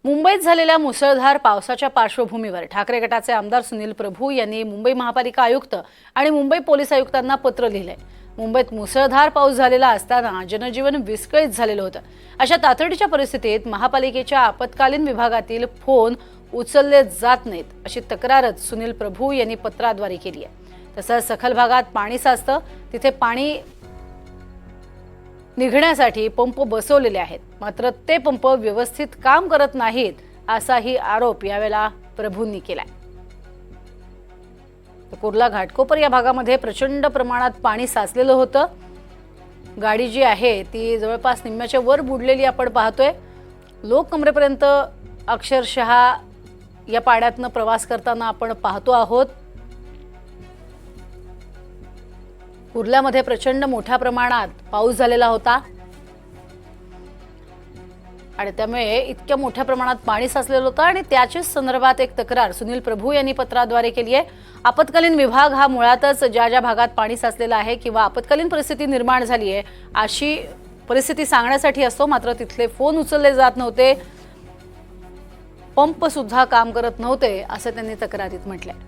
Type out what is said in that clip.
मुंबईत झालेल्या मुसळधार पावसाच्या पार्श्वभूमीवर ठाकरे गटाचे आमदार सुनील प्रभू यांनी मुंबई महापालिका आयुक्त आणि मुंबई पोलीस आयुक्तांना पत्र लिहिलंय। मुंबईत मुसळधार पाऊस झालेला असताना जनजीवन विस्कळीत झालेलं होतं। अशा तातडीच्या परिस्थितीत महापालिकेच्या आपत्कालीन विभागातील फोन उचलले जात नाहीत अशी तक्रारच सुनील प्रभू यांनी पत्राद्वारे केली आहे। तसंच सखल भागात पाणी साचतं, तिथे पाणी निघण्यासाठी पंप बसवलेले आहेत, मात्र ते पंप व्यवस्थित काम करत नाहीत असाही आरोप यावेळेला प्रभूंनी केलाय। कुर्ला घाटकोपर या भागामध्ये प्रचंड प्रमाणात पाणी साचलेलं होतं। गाडी जी आहे ती जवळपास निम्म्याच्या वर बुडलेली आपण पाहतोय। लोक कमरेपर्यंत अक्षरशः या पाण्यातनं प्रवास करताना आपण पाहतो आहोत। कुर्ल्यामध्ये प्रचंड मोठ्या प्रमाणात पाऊस झालेला होता आणि त्यामुळे इतक्या मोठ्या प्रमाणात पाणी साचलेलं होतं आणि त्याच्याच संदर्भात एक तक्रार सुनील प्रभू यांनी पत्राद्वारे केली आहे। आपत्कालीन विभाग हा मुळातच ज्या भागात पाणी साचलेलं आहे किंवा आपत्कालीन परिस्थिती निर्माण झाली आहे अशी परिस्थिती सांगण्यासाठी असतो, मात्र तिथले फोन उचलले जात नव्हते, पंप सुद्धा काम करत नव्हते असं त्यांनी तक्रारीत म्हटलंय।